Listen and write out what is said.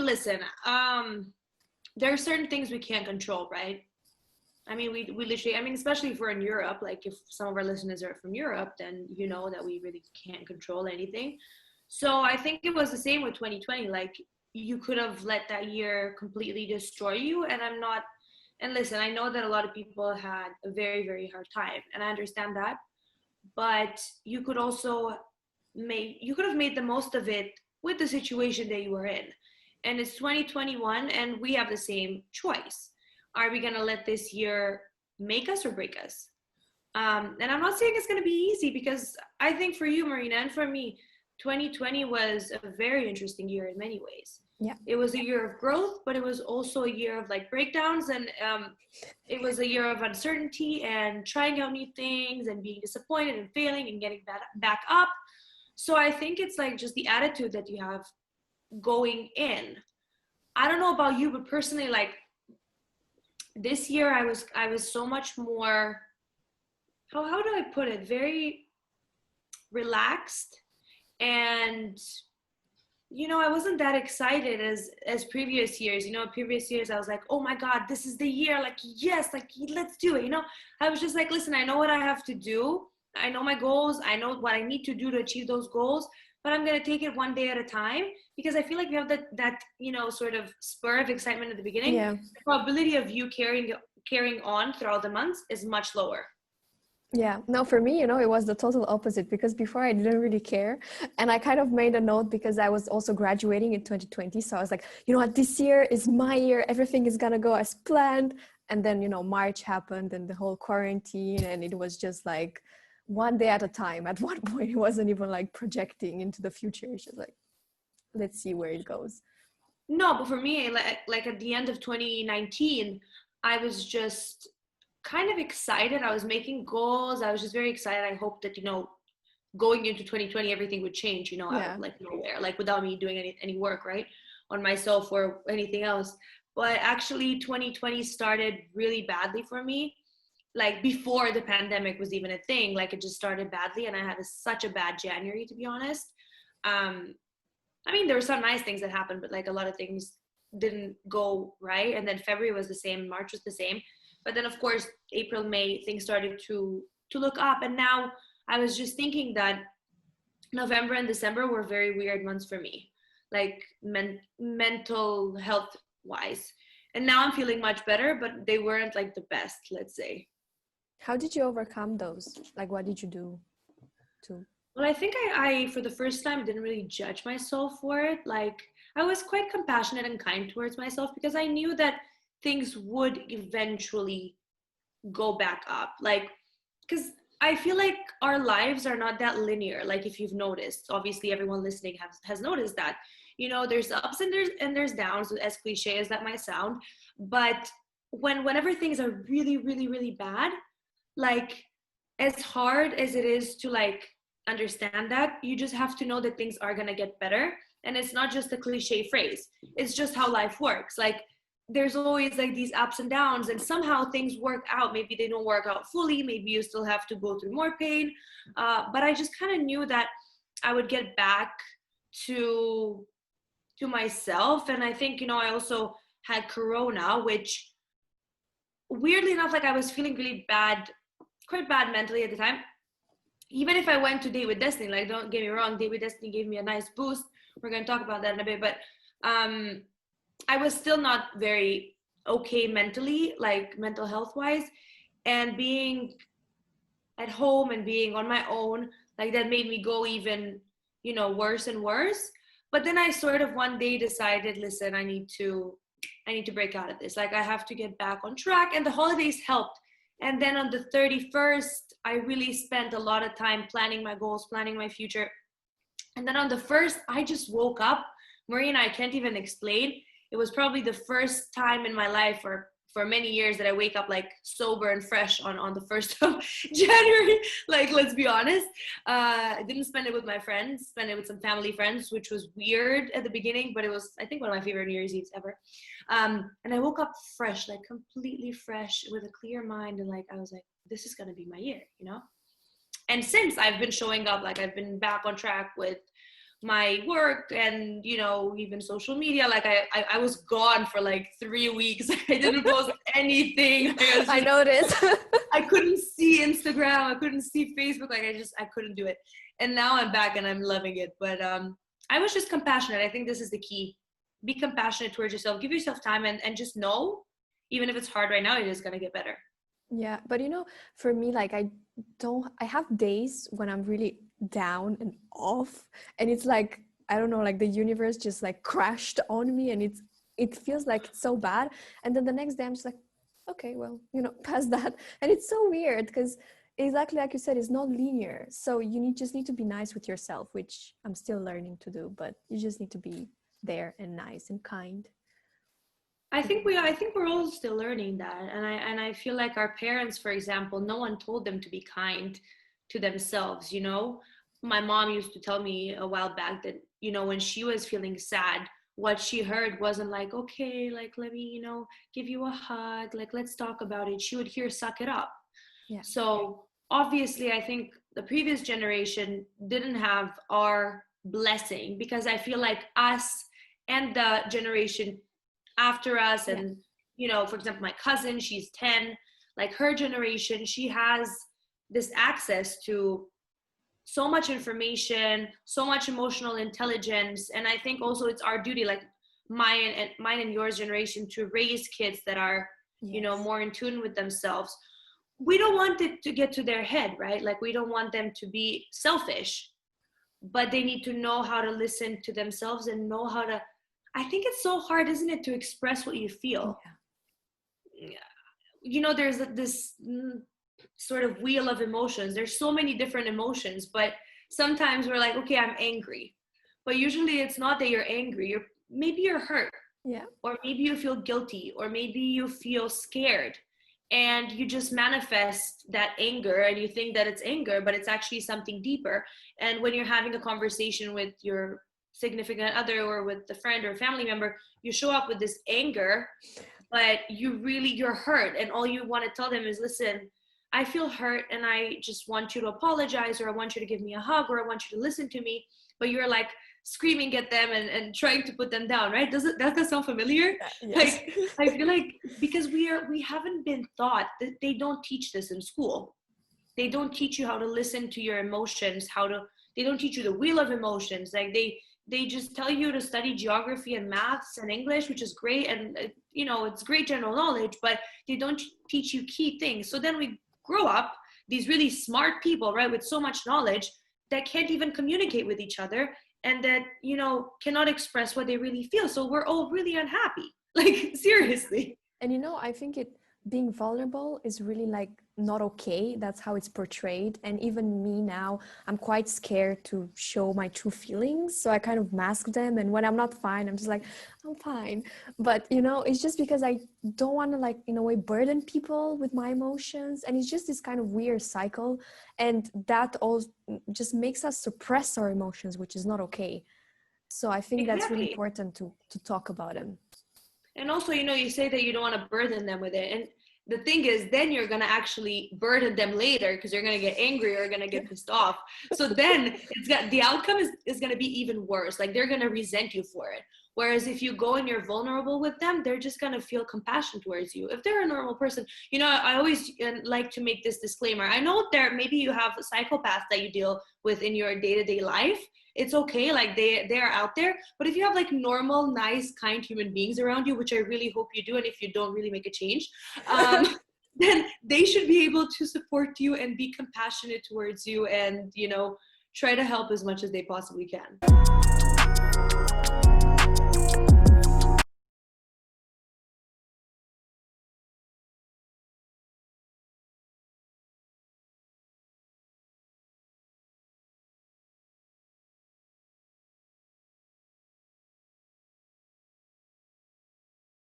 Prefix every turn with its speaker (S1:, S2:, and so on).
S1: listen, there are certain things we can't control, right? I mean, we literally, I mean, especially if we're in Europe, like if some of our listeners are from Europe, then you know that we really can't control anything. So I think it was the same with 2020. Like you could have let that year completely destroy you. And listen, I know that a lot of people had a very, very hard time, and I understand that. But you could have made the most of it with the situation that you were in. And it's 2021, and we have the same choice. Are we going to let this year make us or break us? And I'm not saying it's going to be easy, because I think for you, Marina, and for me, 2020 was a very interesting year in many ways.
S2: Yeah.
S1: It was a year of growth, but it was also a year of like breakdowns, and it was a year of uncertainty and trying out new things and being disappointed and failing and getting back up. So I think it's like just the attitude that you have going in. I don't know about you, but personally, like this year I was so much more, how do I put it? Very relaxed, and I wasn't that excited as previous years. Previous years I was like, oh my God, this is the year, like, yes, like, let's do it. I was just like, listen, I know what I have to do. I know my goals. I know what I need to do to achieve those goals, but I'm going to take it one day at a time, because I feel like we have that sort of spur of excitement at the beginning.
S2: Yeah.
S1: The probability of you carrying on throughout the months is much lower.
S2: Yeah, no, for me, it was the total opposite, because before I didn't really care. And I kind of made a note, because I was also graduating in 2020. So I was like, you know what, this year is my year. Everything is going to go as planned. And then, March happened and the whole quarantine, and it was just like one day at a time. At one point, it wasn't even like projecting into the future. It's just like, let's see where it goes.
S1: No, but for me, like at the end of 2019, I was just kind of excited. I was making goals. I was just very excited. I hoped that, going into 2020, everything would change, out of like nowhere, like without me doing any work, right, on myself or anything else. But actually 2020 started really badly for me. Like before the pandemic was even a thing, like it just started badly, and I had such a bad January, to be honest. I mean, there were some nice things that happened, but like a lot of things didn't go right. And then February was the same, March was the same. But then, of course, April, May, things started to look up. And now I was just thinking that November and December were very weird months for me, like mental health wise. And now I'm feeling much better, but they weren't like the best, let's say.
S2: How did you overcome those? Like, what did you do to?
S1: Well, I think I for the first time, didn't really judge myself for it. Like, I was quite compassionate and kind towards myself, because I knew that things would eventually go back up. Like, because I feel like our lives are not that linear. Like, if you've noticed, obviously everyone listening has noticed that, there's ups and there's downs, as cliche as that might sound. But whenever things are really, really, really bad, like, as hard as it is to like understand that, you just have to know that things are going to get better. And it's not just a cliche phrase. It's just how life works. Like, there's always like these ups and downs, and somehow things work out. Maybe they don't work out fully. Maybe you still have to go through more pain. But I just kind of knew that I would get back to myself. And I think, I also had Corona, which weirdly enough, like I was feeling really bad, quite bad mentally at the time. Even if I went to Date with Destiny, like, don't get me wrong, Date with Destiny gave me a nice boost. We're going to talk about that in a bit. But I was still not very okay mentally, like mental health wise. And being at home and being on my own, like that made me go even, worse and worse. But then I sort of one day decided, listen, I need to break out of this. Like, I have to get back on track. And the holidays helped. And then on the 31st, I really spent a lot of time planning my goals, planning my future. And then on the 1st, I just woke up. Marina, I can't even explain. It was probably the first time in my life for many years that I wake up like sober and fresh on the 1st of January. Like, let's be honest. I didn't spend it with my friends, spent it with some family friends, which was weird at the beginning, but it was, I think, one of my favorite New Year's Eves ever. And I woke up fresh, like completely fresh with a clear mind. And like, I was like, this is going to be my year, And since I've been showing up, like I've been back on track with my work and, you know, even social media. Like I was gone for like 3 weeks. I didn't post anything.
S2: I noticed.
S1: I couldn't see Instagram. I couldn't see Facebook. Like I couldn't do it. And now I'm back and I'm loving it. But I was just compassionate. I think this is the key. Be compassionate towards yourself. Give yourself time and just know, even if it's hard right now, it is going to get better.
S2: Yeah, but you know, for me, like I have days when I'm really down and off, and it's like, I don't know, like the universe just like crashed on me, and it feels like it's so bad. And then the next day I'm just like, okay, well, you know, past that. And it's so weird because exactly like you said, it's not linear. So you just need to be nice with yourself, which I'm still learning to do, but you just need to be there and nice and kind.
S1: I think we're all still learning that. And I feel like our parents, for example, no one told them to be kind to themselves, you know? My mom used to tell me a while back that, you know, when she was feeling sad, what she heard wasn't like, okay, like, let me, you know, give you a hug, like, let's talk about it. She would hear, suck it up.
S2: Yeah.
S1: So obviously, I think the previous generation didn't have our blessing, because I feel like us and the generation after us, and you know, for example, my cousin, she's 10, like her generation, she has this access to so much information, so much emotional intelligence. And I think also it's our duty, like mine and yours generation, to raise kids that are, you know, more in tune with themselves. We don't want it to get to their head, right? Like we don't want them to be selfish, but they need to know how to listen to themselves and know how to, I think it's so hard, isn't it, to express what you feel? Yeah. You know, there's this sort of wheel of emotions. There's so many different emotions, but sometimes we're like, okay, I'm angry. But usually it's not that you're angry. Maybe you're hurt.
S2: Yeah.
S1: Or maybe you feel guilty, or maybe you feel scared. And you just manifest that anger and you think that it's anger, but it's actually something deeper. And when you're having a conversation with your significant other or with the friend or family member, you show up with this anger, but you're hurt, and all you want to tell them is, listen, I feel hurt and I just want you to apologize, or I want you to give me a hug, or I want you to listen to me. But you're like screaming at them and trying to put them down, right? Does that sound familiar?
S2: Yes.
S1: Like, I feel like because we haven't been taught, that they don't teach this in school. They don't teach you how to listen to your emotions, they don't teach you the wheel of emotions. Like they just tell you to study geography and maths and English, which is great. And, you know, it's great general knowledge, but they don't teach you key things. So then we grow up, these really smart people, right, with so much knowledge, that can't even communicate with each other, and that, you know, cannot express what they really feel. So we're all really unhappy. Like, seriously.
S2: And you know, I think being vulnerable is really like not okay. That's how it's portrayed. And even me now, I'm quite scared to show my true feelings. So I kind of mask them. And when I'm not fine, I'm just like, I'm fine. But you know, it's just because I don't want to, like, in a way, burden people with my emotions. And it's just this kind of weird cycle. And that all just makes us suppress our emotions, which is not okay. So I think that's really important to talk about them.
S1: And also, you know, you say that you don't want to burden them with it. And the thing is, then you're going to actually burden them later, because you're going to get angry or going to get pissed off. So then the outcome is going to be even worse. Like, they're going to resent you for it. Whereas if you go and you're vulnerable with them, they're just going to feel compassion towards you. If they're a normal person, you know, I always like to make this disclaimer. I know maybe you have psychopaths that you deal with in your day-to-day life. It's okay, like they're out there. But if you have like normal, nice, kind human beings around you, which I really hope you do, and if you don't, really make a change, then they should be able to support you and be compassionate towards you, and, you know, try to help as much as they possibly can.